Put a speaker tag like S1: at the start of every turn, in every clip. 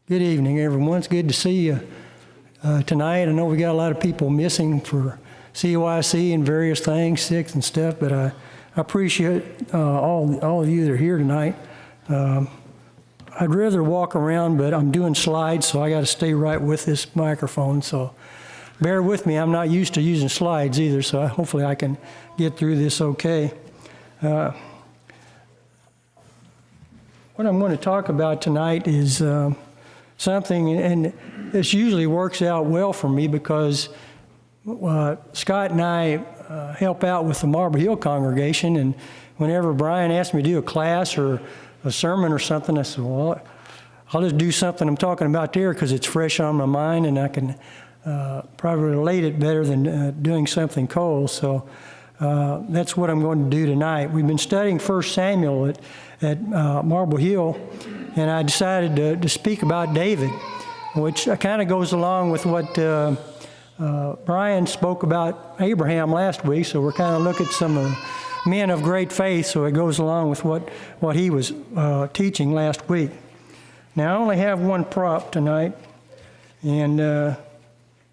S1: Good evening, everyone. It's good to see you tonight. I know we got a lot of people missing for CYC and various things, sick and stuff, but I appreciate all of you that are here tonight. I'd rather walk around, but I'm doing slides, so I got to stay right with this microphone. So bear with me. I'm not used to using slides either, so hopefully I can get through this okay. What I'm going to talk about tonight is something, and this usually works out well for me because Scott and I help out with the Marble Hill congregation, and whenever Brian asked me to do a class or a sermon or something, I said, well, I'll just do something I'm talking about there because it's fresh on my mind and I can probably relate it better than doing something cold. So that's what I'm going to do tonight. We've been studying 1 Samuel at Marble Hill, and I decided to speak about David, which kind of goes along with what Brian spoke about Abraham last week. So we're kind of looking at some men of great faith, so it goes along with what he was teaching last week. Now, I only have one prop tonight, and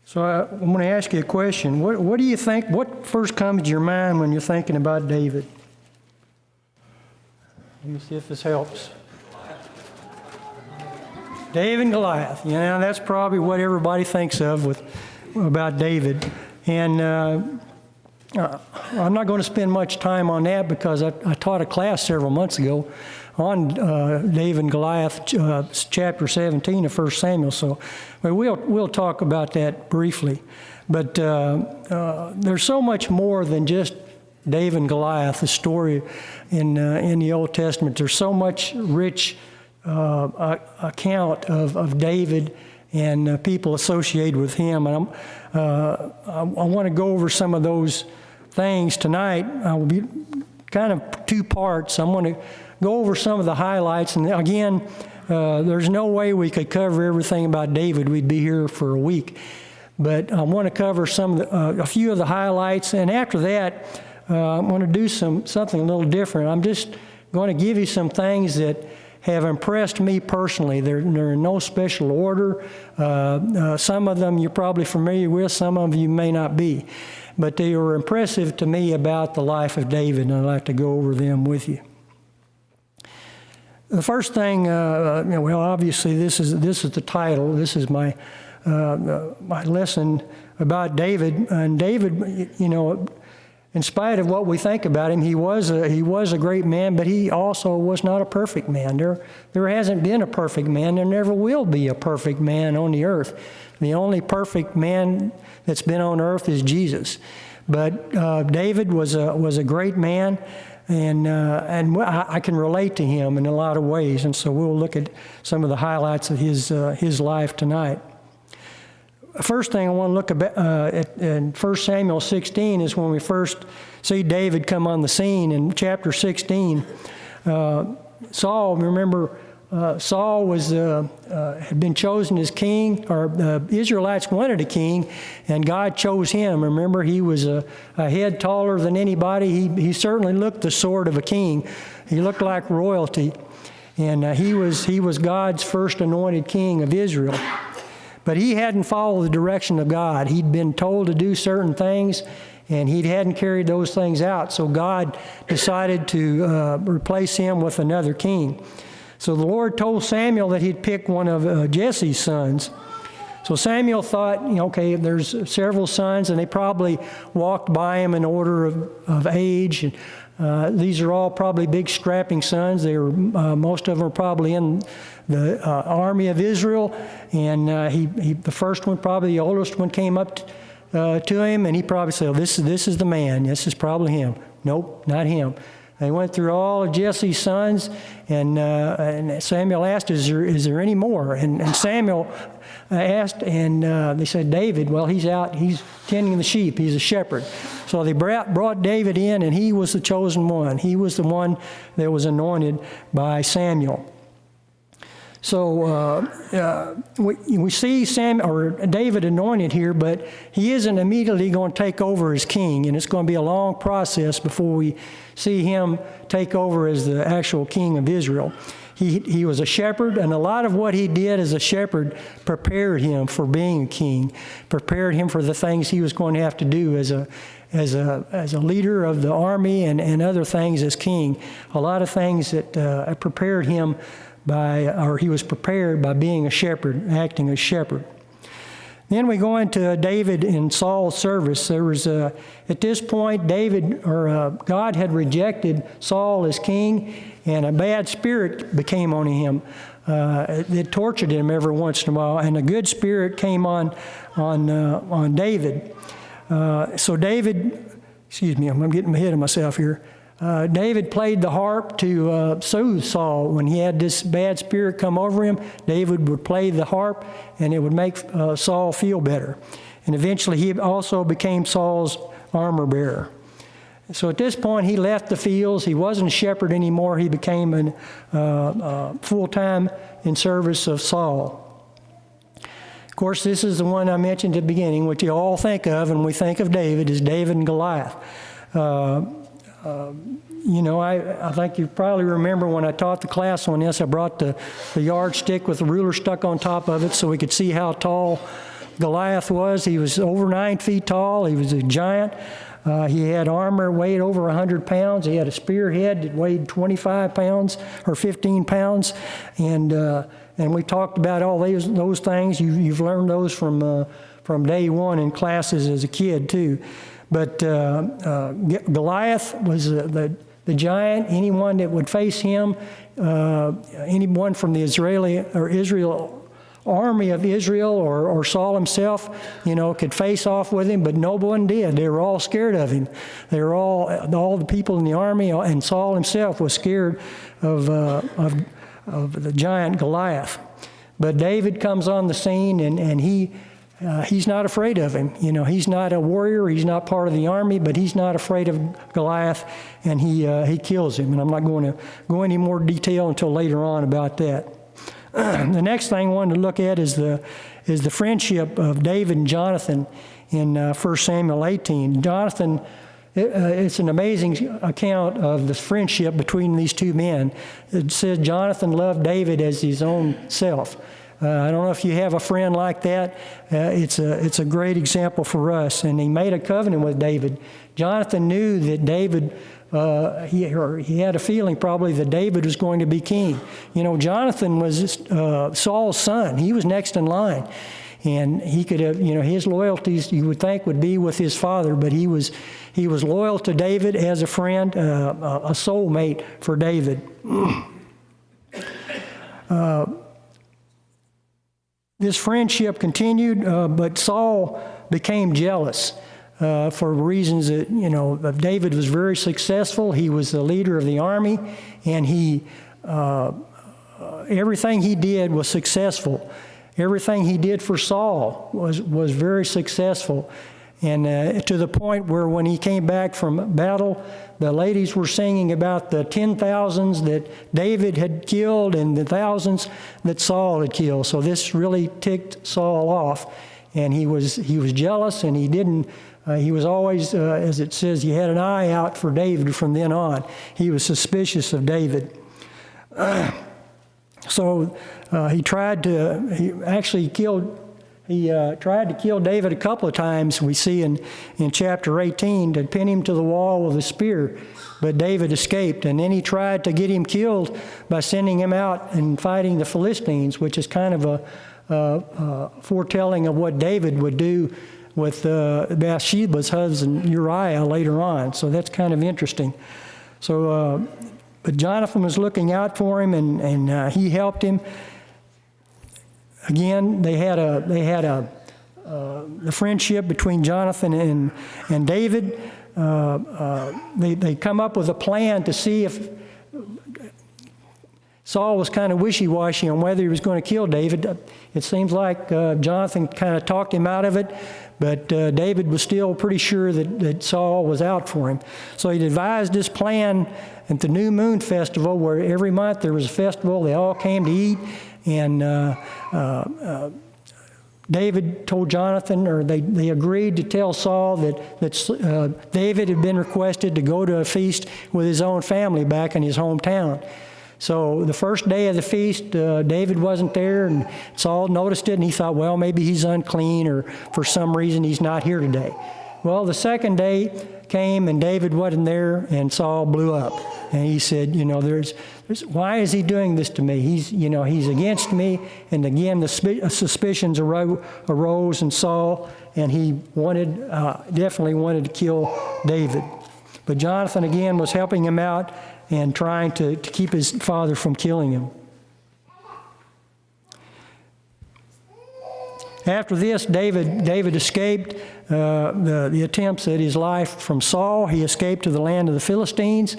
S1: so I'm going to ask you a question. What do you think, what first comes to your mind when you're thinking about David? Let me see if this helps. David and Goliath. You know, that's probably what everybody thinks of about David. And I'm not going to spend much time on that because I taught a class several months ago on David and Goliath, chapter 17 of 1 Samuel. So we'll talk about that briefly. But there's so much more than just David and Goliath, the story in the Old Testament. There's so much rich account of David and people associated with him. And I want to go over some of those things tonight. I will be kind of two parts. I'm going to go over some of the highlights. And again, there's no way we could cover everything about David. We'd be here for a week. But I want to cover a few of the highlights. And after that, I'm going to do something a little different. I'm just going to give you some things that have impressed me personally. They're in no special order. Some of them you're probably familiar with, some of you may not be. But they were impressive to me about the life of David, and I'd like to go over them with you. The first thing, well, obviously this is the title. This is my lesson about David. And David, you know, in spite of what we think about him, he was a great man, but he also was not a perfect man. There hasn't been a perfect man. There never will be a perfect man on the earth. The only perfect man that's been on earth is Jesus. But David was a great man, and I can relate to him in a lot of ways. And so we'll look at some of the highlights of his life tonight. First thing I want to look at in 1 Samuel 16 is when we first see David come on the scene. In chapter 16, Saul, remember, Saul had been chosen as king, or the Israelites wanted a king, and God chose him. Remember, he was a head taller than anybody. He certainly looked the sort of a king. He looked like royalty, and he was God's first anointed king of Israel. But he hadn't followed the direction of God. He'd been told to do certain things, and he hadn't carried those things out. So God decided to replace him with another king. So the Lord told Samuel that he'd pick one of Jesse's sons. So Samuel thought, you know, okay, there's several sons, and they probably walked by him in order of age. And these are all probably big, strapping sons. They were most of them are probably in the army of Israel, and the first one, probably the oldest one, came up to him, and he probably said, "This is the man. This is probably him." Nope, not him. They went through all of Jesse's sons, and Samuel asked, "Is there any more?" And Samuel asked, and they said, "David, well, he's out. He's tending the sheep. He's a shepherd." So they brought David in, and he was the chosen one. He was the one that was anointed by Samuel. So we see David anointed here, but he isn't immediately going to take over as king, and it's going to be a long process before we see him take over as the actual king of Israel. he was a shepherd, and a lot of what he did as a shepherd prepared him for being a king, prepared him for the things he was going to have to do as a leader of the army and other things as king. A lot of things that prepared him he was prepared by being a shepherd, acting as shepherd. Then we go into David in Saul's service. There was at this point, God had rejected Saul as king, and a bad spirit became on him. It tortured him every once in a while, and a good spirit came on David. So David, excuse me, I'm getting ahead of myself here. David played the harp to soothe Saul. When he had this bad spirit come over him, David would play the harp, and it would make Saul feel better. And eventually he also became Saul's armor bearer. So at this point, he left the fields. He wasn't a shepherd anymore. He became full-time in service of Saul. Of course, this is the one I mentioned at the beginning, which you all think of, and we think of David, is David and Goliath. I think you probably remember when I taught the class on this, I brought the yardstick with the ruler stuck on top of it so we could see how tall Goliath was. He was over 9 feet tall. He was a giant. He had armor weighed over 100 pounds. He had a spearhead that weighed 25 pounds or 15 pounds. And we talked about all those things. You've learned those from day one in classes as a kid too. But Goliath was the giant. Anyone that would face him, anyone from the Israel army of Israel or Saul himself, could face off with him, but no one did. They were all scared of him. They were all the people in the army, and Saul himself was scared of the giant Goliath. But David comes on the scene, and he's not afraid of him. He's not a warrior. He's not part of the army, but he's not afraid of Goliath, and he kills him. And I'm not going to go into more detail until later on about that. The next thing I wanted to look at is the friendship of David and Jonathan in 1 Samuel 18. Jonathan, it's an amazing account of the friendship between these two men. It says Jonathan loved David as his own self. I don't know if you have a friend like that. It's a great example for us. And he made a covenant with David. Jonathan knew that David, he had a feeling probably that David was going to be king. Jonathan was Saul's son. He was next in line. And he could have, his loyalties you would think would be with his father, but he was loyal to David as a friend, a soulmate for David. This friendship continued, but Saul became jealous for reasons that, David was very successful. He was the leader of the army, and everything he did was successful. Everything he did for Saul was very successful. And to the point where when he came back from battle, the ladies were singing about the 10,000s that David had killed and the thousands that Saul had killed. So this really ticked Saul off, and he was jealous, and he was always, as it says, he had an eye out for David from then on. He was suspicious of David. So he tried to kill David a couple of times, we see in chapter 18, to pin him to the wall with a spear. But David escaped, and then he tried to get him killed by sending him out and fighting the Philistines, which is kind of a foretelling of what David would do with Bathsheba's husband Uriah later on. So that's kind of interesting. So, but Jonathan was looking out for him, and he helped him. Again, they had the friendship between Jonathan and David. They come up with a plan to see if Saul was kind of wishy-washy on whether he was going to kill David. It seems like Jonathan kind of talked him out of it, but David was still pretty sure that Saul was out for him. So he devised this plan at the New Moon Festival, where every month there was a festival. They all came to eat, and David told Jonathan, or they agreed to tell Saul that David had been requested to go to a feast with his own family back in his hometown. So the first day of the feast, David wasn't there, and Saul noticed it, and he thought, well, maybe he's unclean, or for some reason he's not here today. Well, the second day came, and David wasn't there, and Saul blew up. And he said, why is he doing this to me? He's against me. And again, the suspicions arose in Saul, and he definitely wanted to kill David. But Jonathan, again, was helping him out and trying to keep his father from killing him. After this, David escaped the attempts at his life from Saul. He escaped to the land of the Philistines.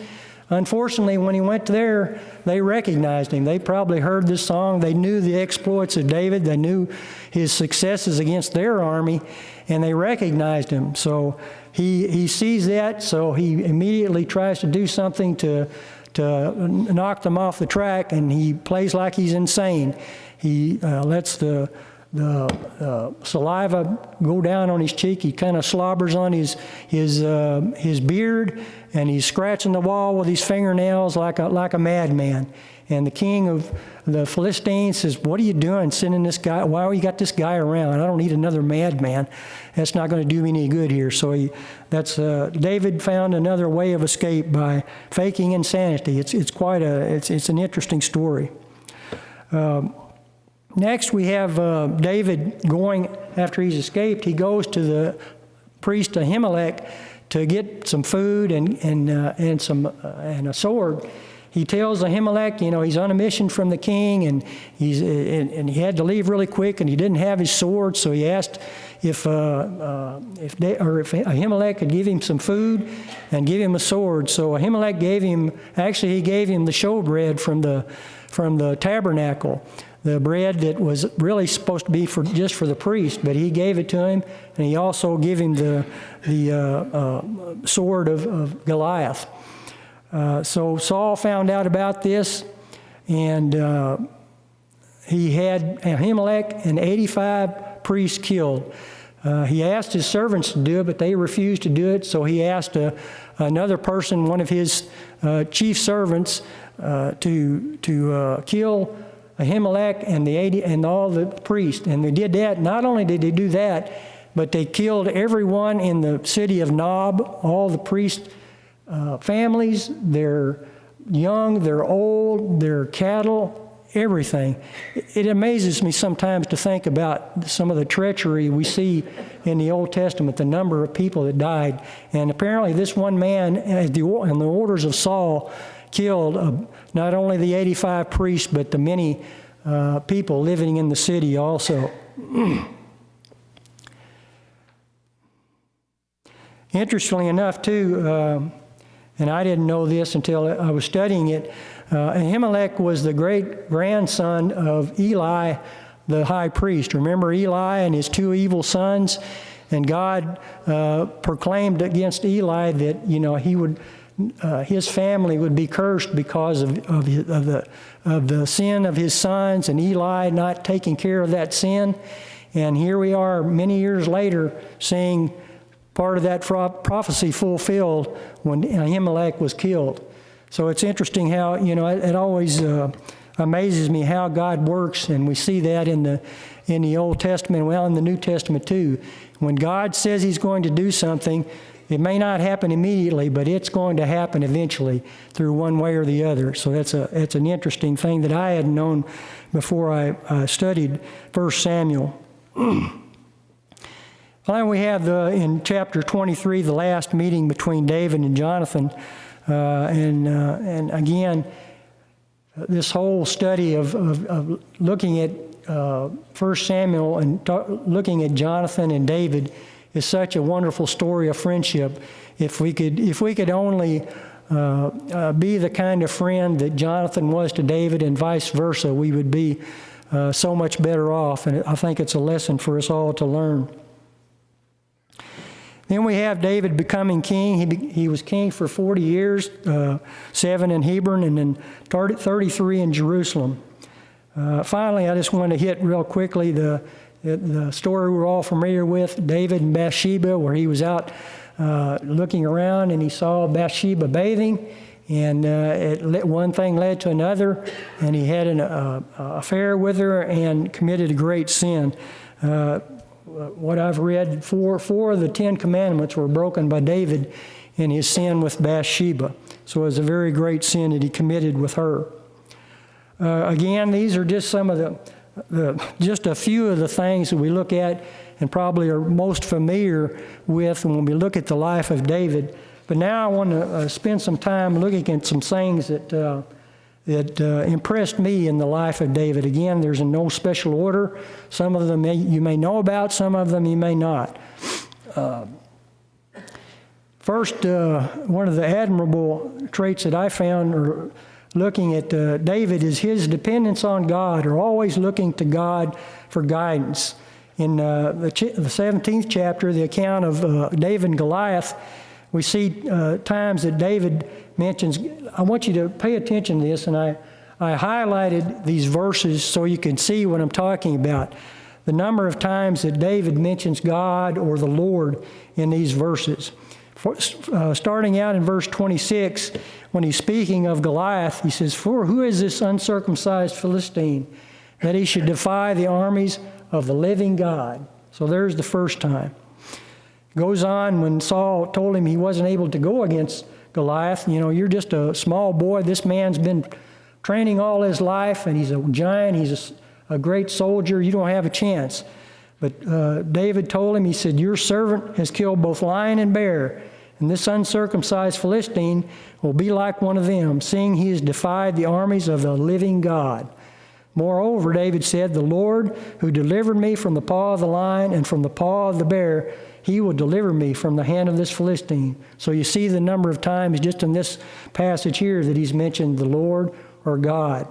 S1: Unfortunately, when he went there, they recognized him. They probably heard this song. They knew the exploits of David. They knew his successes against their army, and they recognized him. So he sees that, so he immediately tries to do something to knock them off the track, and he plays like he's insane. He lets the saliva go down on his cheek. He kind of slobbers on his beard, and he's scratching the wall with his fingernails like a madman. And the king of the Philistines says, "What are you doing, sending this guy? Why you got this guy around? I don't need another madman. That's not going to do me any good here." So David found another way of escape by faking insanity. It's an interesting story. Next, we have David going, after he's escaped, he goes to the priest Ahimelech to get some food and a sword. He tells Ahimelech, he's on a mission from the king, and he had to leave really quick, and he didn't have his sword, so he asked if Ahimelech could give him some food and give him a sword. So Ahimelech gave him the showbread from the tabernacle, the bread that was really supposed to be just for the priest, but he gave it to him, and he also gave him the sword of Goliath. So Saul found out about this, and he had Ahimelech and 85 priests killed. He asked his servants to do it, but they refused to do it, so he asked another person, one of his chief servants, to kill Ahimelech and all the priests. And they did that. Not only did they do that, but they killed everyone in the city of Nob, all the priest families, their young, their old, their cattle, everything. It amazes me sometimes to think about some of the treachery we see in the Old Testament, the number of people that died. And apparently this one man, in the orders of Saul, killed not only the 85 priests, but the many people living in the city also. Interestingly enough, too, and I didn't know this until I was studying it, Ahimelech was the great-grandson of Eli, the high priest. Remember Eli and his two evil sons? And God proclaimed against Eli that, he would... his family would be cursed because of the sin of his sons, and Eli not taking care of that sin. And here we are many years later seeing part of that prophecy fulfilled when Ahimelech was killed. So it's interesting how, it always amazes me how God works, and we see that in the Old Testament, well, in the New Testament too. When God says he's going to do something, it may not happen immediately, but it's going to happen eventually through one way or the other. So it's an interesting thing that I hadn't known before I studied 1 Samuel. Finally, we have in chapter 23 the last meeting between David and Jonathan. And again, this whole study of looking at 1 Samuel and looking at Jonathan and David is such a wonderful story of friendship. If we could only be the kind of friend that Jonathan was to David and vice versa, we would be so much better off. And I think it's a lesson for us all to learn. Then we have David becoming king. He was king for 40 years, 7 in Hebron and then 33 in Jerusalem. Finally, I just want to hit real quickly the story we're all familiar with, David and Bathsheba, where he was out looking around and he saw Bathsheba bathing, And one thing led to another, and he had an affair with her and committed a great sin. What I've read, four of the 10 commandments were broken by David in his sin with Bathsheba. So it was a very great sin that he committed with her. Again, these are just some of just a few of the things that we look at and probably are most familiar with when we look at the life of David. But now I want to spend some time looking at some things that impressed me in the life of David. Again, there's in no special order. Some of them you may know about, some of them you may not. First, one of the admirable traits that I found or looking at David is his dependence on God, or always looking to God for guidance. In the 17th chapter, the account of David and Goliath, we see times that David mentions, I want you to pay attention to this, and I highlighted these verses so you can see what I'm talking about. The number of times that David mentions God or the Lord in these verses. Starting out in verse 26, when he's speaking of Goliath, he says, "For who is this uncircumcised Philistine, that he should defy the armies of the living God?" So there's the first time. Goes on, when Saul told him he wasn't able to go against Goliath, you're just a small boy. This man's been training all his life, and he's a giant. He's a great soldier. You don't have a chance. But David told him, he said, "Your servant has killed both lion and bear, and this uncircumcised Philistine will be like one of them, seeing he has defied the armies of the living God." Moreover, David said, "The Lord who delivered me from the paw of the lion and from the paw of the bear, he will deliver me from the hand of this Philistine." So you see the number of times just in this passage here that he's mentioned the Lord or God.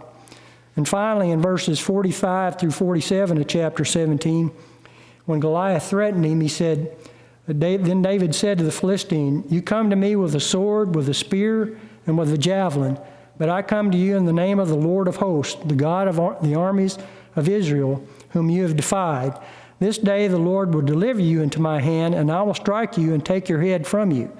S1: And finally, in verses 45 through 47 of chapter 17, when Goliath threatened him, he said, then David said to the Philistine, "You come to me with a sword, with a spear, and with a javelin, but I come to you in the name of the Lord of hosts, the God of the armies of Israel, whom you have defied. This day the Lord will deliver you into my hand, and I will strike you and take your head from you.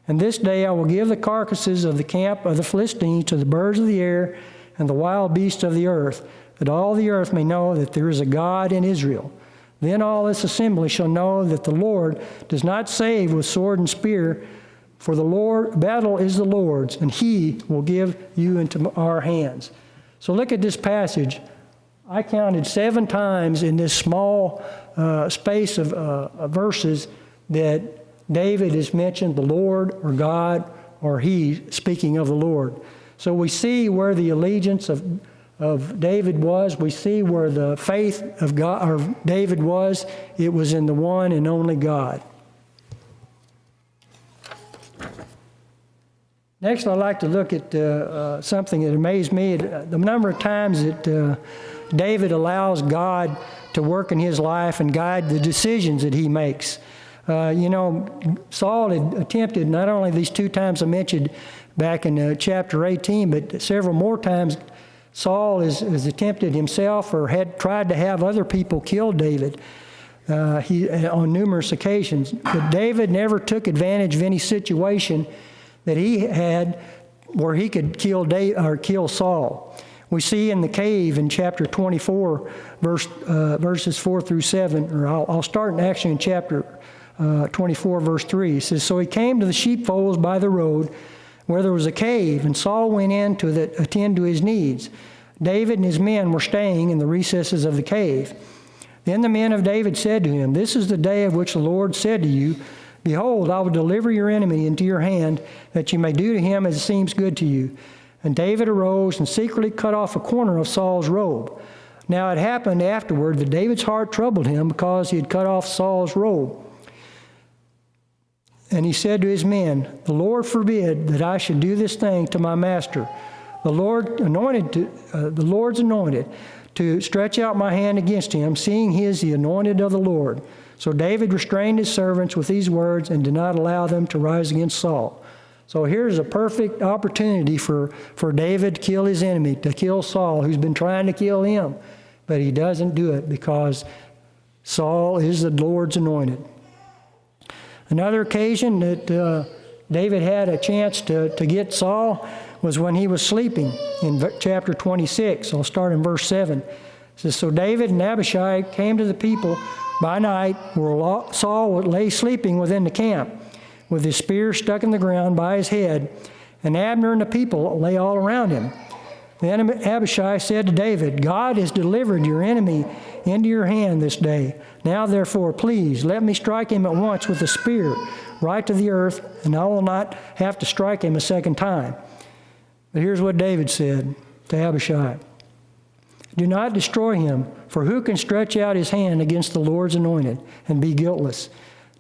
S1: And this day I will give the carcasses of the camp of the Philistines to the birds of the air and the wild beasts of the earth, that all the earth may know that there is a God in Israel. Then all this assembly shall know that the Lord does not save with sword and spear, for the battle is the Lord's, and he will give you into our hands." So look at this passage. I counted 7 times in this small space of verses that David has mentioned the Lord or God or he, speaking of the Lord. So we see where the allegiance of David was. We see where the faith of God or David was. It was in the one and only God. Next, I'd like to look at something that amazed me. The number of times that David allows God to work in his life and guide the decisions that he makes. Saul had attempted, not only these 2 times I mentioned back in chapter 18, but several more times Saul has attempted himself or had tried to have other people kill David on numerous occasions. But David never took advantage of any situation that he had where he could kill Saul. We see in the cave in chapter 24, verses 4 through 7, or I'll start actually in chapter 24, verse 3. It says, "So he came to the sheepfolds by the road where there was a cave, and Saul went in to attend to his needs. David and his men were staying in the recesses of the cave. Then the men of David said to him, 'This is the day of which the Lord said to you, Behold, I will deliver your enemy into your hand, that you may do to him as seems good to you.' And David arose and secretly cut off a corner of Saul's robe. Now it happened afterward that David's heart troubled him because he had cut off Saul's robe. And he said to his men, 'The Lord forbid that I should do this thing to my master. The Lord's anointed to stretch out my hand against him, seeing he is the anointed of the Lord.' So David restrained his servants with these words and did not allow them to rise against Saul." So here's a perfect opportunity for David to kill his enemy, to kill Saul, who's been trying to kill him. But he doesn't do it because Saul is the Lord's anointed. Another occasion that David had a chance to get Saul was when he was sleeping in chapter 26. I'll start in verse 7. It says, "So David and Abishai came to the people by night where Saul lay sleeping within the camp, with his spear stuck in the ground by his head, and Abner and the people lay all around him. Then Abishai said to David, 'God has delivered your enemy into your hand this day. Now therefore, please, let me strike him at once with a spear, right to the earth, and I will not have to strike him a second time.' But here's what David said to Abishai. 'Do not destroy him, for who can stretch out his hand against the Lord's anointed and be guiltless?'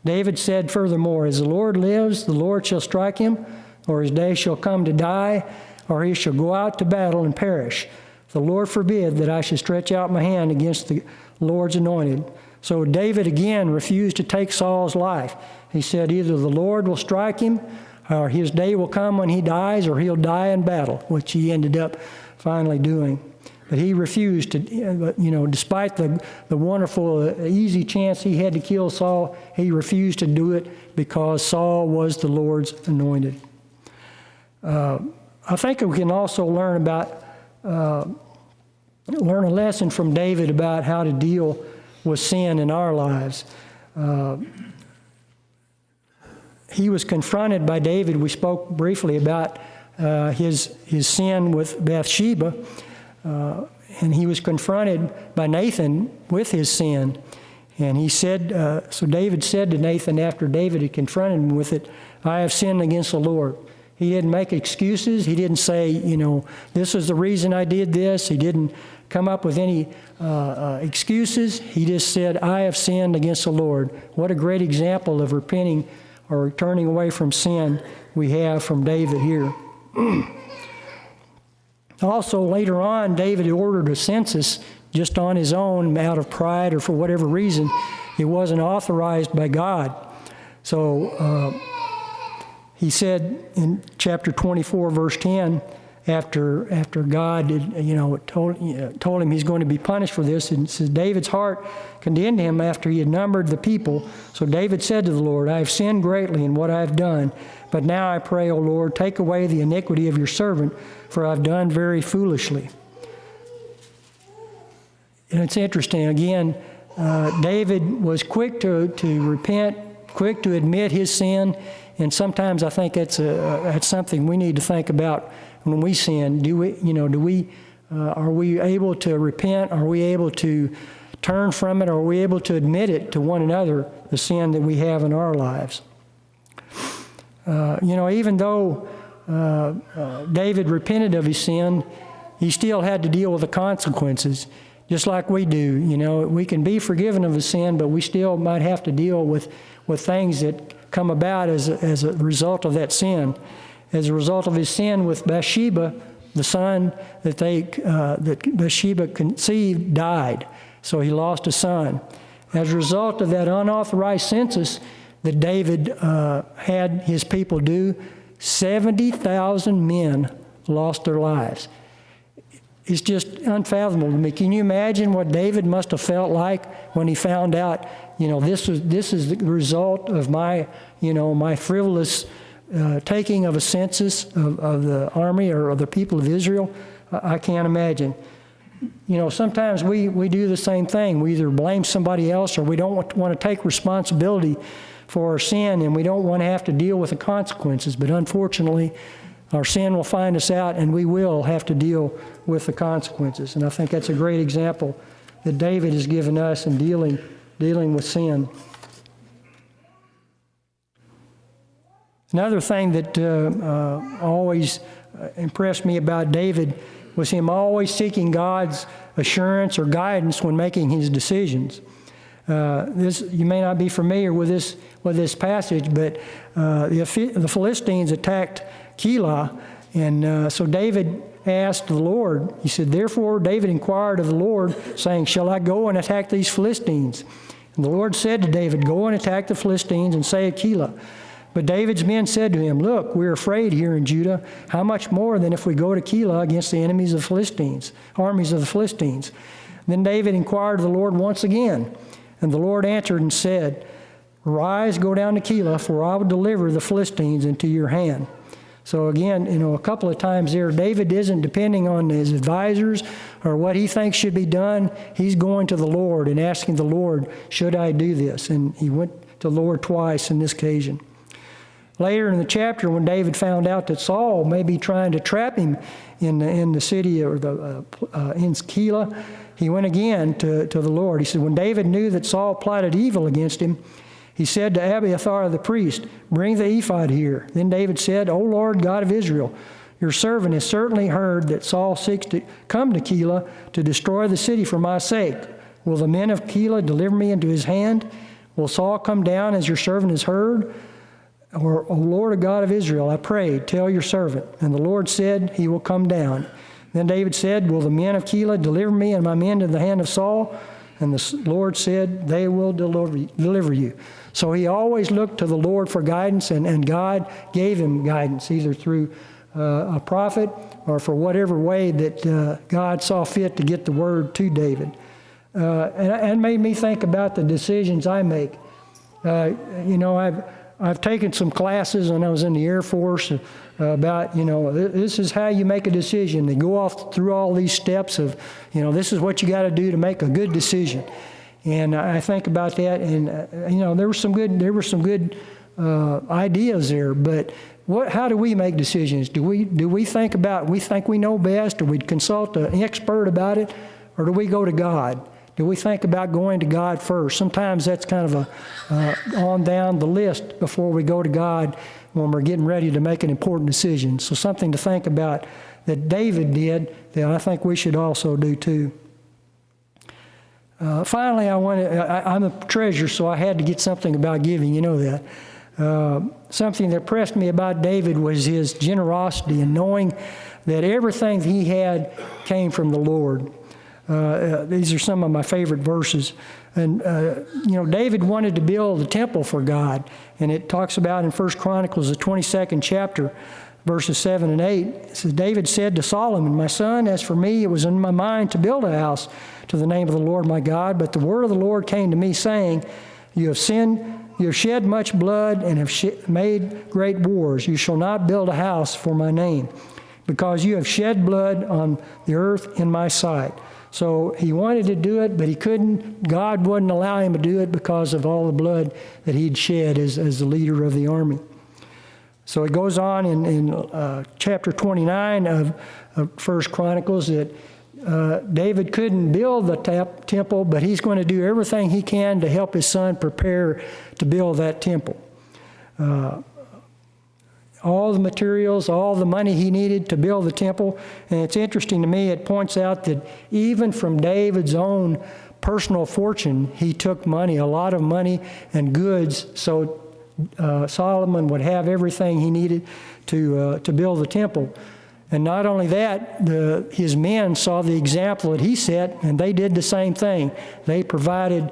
S1: David said furthermore, 'As the Lord lives, the Lord shall strike him, or his day shall come to die, or he shall go out to battle and perish. The Lord forbid that I should stretch out my hand against the Lord's anointed.' So David again refused to take Saul's life. He said, 'Either the Lord will strike him, or his day will come when he dies, or he'll die in battle,' which he ended up finally doing. But he refused to, despite the wonderful, easy chance he had to kill Saul, he refused to do it because Saul was the Lord's anointed. I think we can also learn a lesson from David about how to deal with sin in our lives. He was confronted by David. We spoke briefly about his sin with Bathsheba, and he was confronted by Nathan with his sin. And he said, so David said to Nathan after David had confronted him with it, "I have sinned against the Lord." He didn't make excuses. He didn't say, this is the reason I did this. He didn't come up with any excuses. He just said, "I have sinned against the Lord." What a great example of repenting or turning away from sin we have from David here. Also, later on, David ordered a census just on his own out of pride or for whatever reason. It wasn't authorized by God. So he said in chapter 24, verse 10, after God told him he's going to be punished for this, and it says, "David's heart condemned him after he had numbered the people. So David said to the Lord, 'I have sinned greatly in what I have done. But now I pray, O Lord, take away the iniquity of your servant, for I have done very foolishly.'" And it's interesting, again, David was quick to repent, quick to admit his sin, and sometimes I think that's something we need to think about when we sin. Are we able to repent? Are we able to turn from it? Are we able to admit it to one another, the sin that we have in our lives? Even though David repented of his sin, he still had to deal with the consequences, just like we do. We can be forgiven of a sin, but we still might have to deal with things that come about as a result of that sin. As a result of his sin with Bathsheba, the son that Bathsheba conceived died, so he lost a son. As a result of that unauthorized census that David had his people do, 70,000 men lost their lives. It's just unfathomable to me. Can you imagine what David must have felt like when he found out, this is the result of my frivolous taking of a census of the army or of the people of Israel? I can't imagine. Sometimes we do the same thing. We either blame somebody else or we don't want to take responsibility for our sin, and we don't want to have to deal with the consequences. But unfortunately, our sin will find us out, and we will have to deal with the consequences. And I think that's a great example that David has given us in dealing with sin. Another thing that always impressed me about David was him always seeking God's assurance or guidance when making his decisions. You may not be familiar with this passage, but the Philistines attacked Keilah, and so David asked the Lord. He said, "Therefore David inquired of the Lord, saying, 'Shall I go and attack these Philistines?' And the Lord said to David, 'Go and attack the Philistines and save Keilah.' But David's men said to him, 'Look, we're afraid here in Judah. How much more than if we go to Keilah against the armies of the Philistines?' Then David inquired of the Lord once again. And the Lord answered and said, Rise, go down to Keilah, for I will deliver the Philistines into your hand. So again, a couple of times there, David isn't depending on his advisors or what he thinks should be done. He's going to the Lord and asking the Lord, should I do this? And he went to the Lord twice in this occasion. Later in the chapter, when David found out that Saul may be trying to trap him in the city or in Keilah, he went again to the Lord. He said, when David knew that Saul plotted evil against him, he said to Abiathar the priest, bring the ephod here. Then David said, O Lord God of Israel, your servant has certainly heard that Saul seeks to come to Keilah to destroy the city for my sake. Will the men of Keilah deliver me into his hand? Will Saul come down as your servant has heard? Or, O Lord God of Israel, I pray, tell your servant. And the Lord said, he will come down. Then David said, will the men of Keilah deliver me and my men to the hand of Saul? And the Lord said, they will deliver you. So he always looked to the Lord for guidance, and God gave him guidance, either through a prophet or for whatever way that God saw fit to get the word to David. And it made me think about the decisions I make. I've taken some classes when I was in the Air Force about, this is how you make a decision. They go off through all these steps of, this is what you got to do to make a good decision. And I think about that, and there were some good ideas there. But how do we make decisions? Do we think we know best, or we consult an expert about it, or do we go to God? Do we think about going to God first? Sometimes that's kind of on down the list before we go to God when we're getting ready to make an important decision. So something to think about that David did that I think we should also do too. Finally, I'm a treasurer, so I had to get something about giving, that. Something that impressed me about David was his generosity and knowing that everything he had came from the Lord. These are some of my favorite verses. And, David wanted to build a temple for God. And it talks about in 1 Chronicles, the 22nd chapter, verses 7 and 8. It says, David said to Solomon, my son, as for me, it was in my mind to build a house to the name of the Lord my God. But the word of the Lord came to me, saying, you have sinned, you have shed much blood, and have made great wars. You shall not build a house for my name, because you have shed blood on the earth in my sight. So he wanted to do it, but he couldn't. God wouldn't allow him to do it because of all the blood that he'd shed as the leader of the army. So it goes on in chapter 29 of 1 Chronicles that David couldn't build the temple, but he's going to do everything he can to help his son prepare to build that temple. All the materials, all the money he needed to build the temple. And it's interesting to me, it points out that even from David's own personal fortune, he took money, a lot of money and goods, so Solomon would have everything he needed to build the temple. And not only that, his men saw the example that he set, and they did the same thing. They provided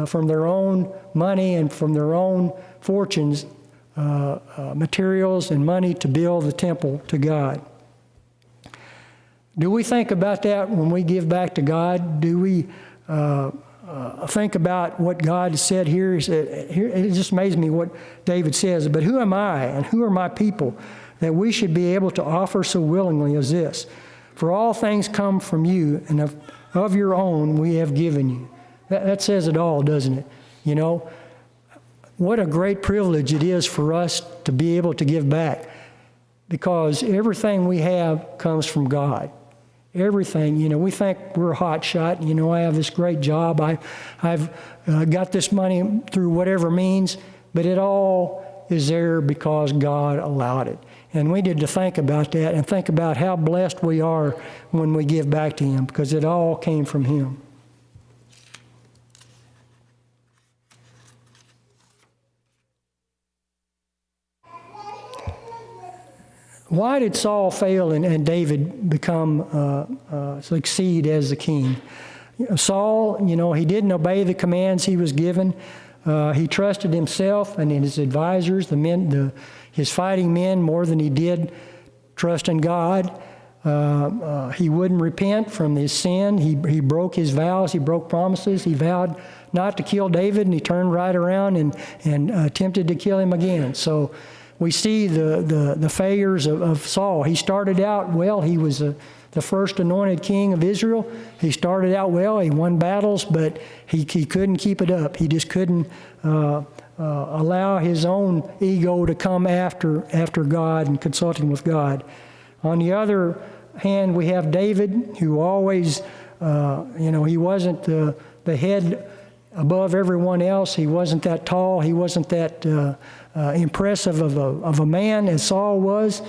S1: from their own money and from their own fortunes materials and money to build the temple to God. Do we think about that when we give back to God? Do we think about what God said here? It just amazes me what David says. But who am I and who are my people that we should be able to offer so willingly as this? For all things come from you, and of your own we have given you. That says it all, doesn't it? What a great privilege it is for us to be able to give back, because everything we have comes from God. Everything, we think we're hot shot. I have this great job. I've got this money through whatever means, but it all is there because God allowed it. And we need to think about that and think about how blessed we are when we give back to Him, because it all came from Him. Why did Saul fail and David succeed as the king? Saul, he didn't obey the commands he was given. He trusted himself and his advisors, his fighting men, more than he did trust in God. He wouldn't repent from his sin. He broke his vows. He broke promises. He vowed not to kill David, and he turned right around and attempted to kill him again. So we see the failures of Saul. He started out well. He was the first anointed king of Israel. He started out well. He won battles, but he couldn't keep it up. He just couldn't allow his own ego to come after God and consulting with God. On the other hand, we have David, who always, he wasn't the head above everyone else. He wasn't that tall. He wasn't that impressive of a man as Saul was,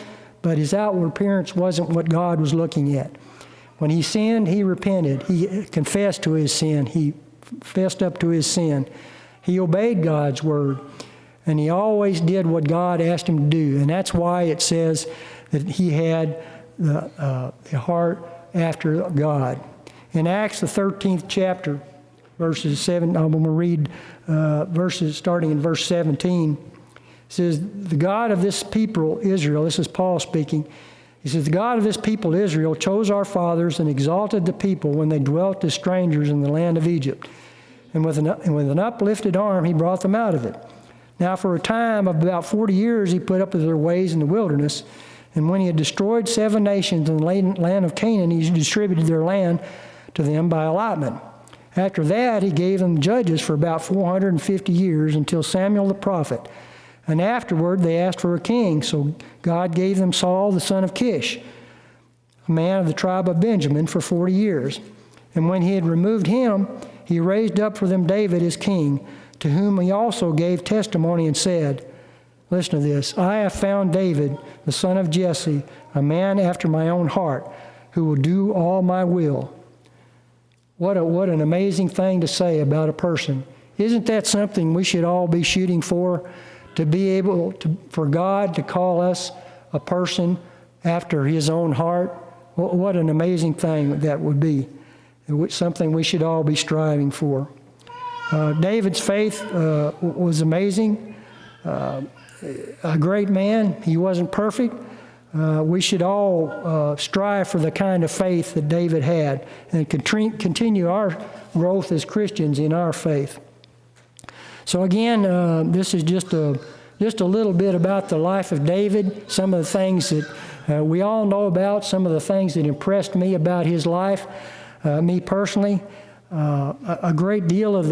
S1: but his outward appearance wasn't what God was looking at. When he sinned, he repented. He confessed to his sin. He fessed up to his sin. He obeyed God's word, and he always did what God asked him to do. And that's why it says that he had the heart after God. In Acts, the 13th chapter, verses 7, I'm going to read verses starting in verse 17. It says, the God of this people, Israel, this is Paul speaking, he says, the God of this people, Israel, chose our fathers and exalted the people when they dwelt as strangers in the land of Egypt. And with an uplifted arm, he brought them out of it. Now, for a time of about 40 years, he put up with their ways in the wilderness. And when he had destroyed 7 nations in the land of Canaan, he distributed their land to them by allotment. After that, he gave them judges for about 450 years until Samuel the prophet. And afterward, they asked for a king. So God gave them Saul, the son of Kish, a man of the tribe of Benjamin, for 40 years. And when he had removed him, he raised up for them David as king, to whom he also gave testimony and said, listen to this, I have found David, the son of Jesse, a man after my own heart, who will do all my will. What an amazing thing to say about a person. Isn't that something we should all be shooting for? To be able to, for God to call us a person after his own heart? What an amazing thing that would be. Something we should all be striving for. David's faith was amazing. A great man. He wasn't perfect. We should all strive for the kind of faith that David had and continue our growth as Christians in our faith. So again, this is just a little bit about the life of David, some of the things that we all know about, some of the things that impressed me about his life, me personally. A great deal of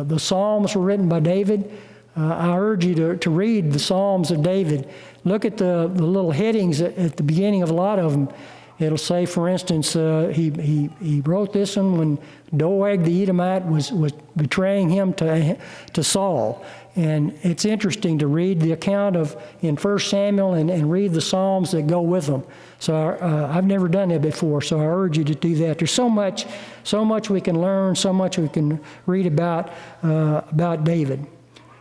S1: the Psalms were written by David. I urge you to read the Psalms of David. Look at the little headings at the beginning of a lot of them. It'll say, for instance, he wrote this one when Doeg the Edomite was betraying him to Saul. And it's interesting to read the account of in 1 Samuel and read the Psalms that go with them. So I've never done that before, so I urge you to do that. There's so much we can learn, so much we can read about David.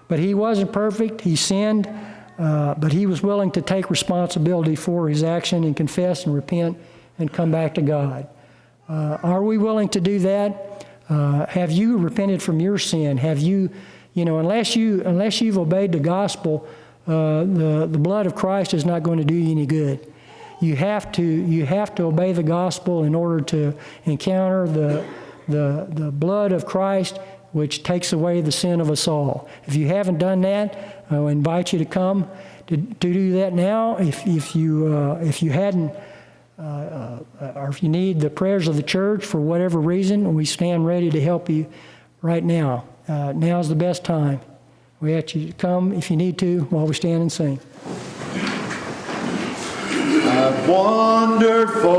S1: But he wasn't perfect. He sinned. But he was willing to take responsibility for his action and confess and repent and come back to God. Are we willing to do that? Have you repented from your sin? Have you, unless you've obeyed the gospel, the blood of Christ is not going to do you any good. You have to obey the gospel in order to encounter the blood of Christ, which takes away the sin of us all. If you haven't done that, I invite you to come to do that now. If you hadn't, or if you need the prayers of the church for whatever reason, we stand ready to help you right now. Now's the best time. We ask you to come if you need to while we stand and sing.
S2: Wonderful.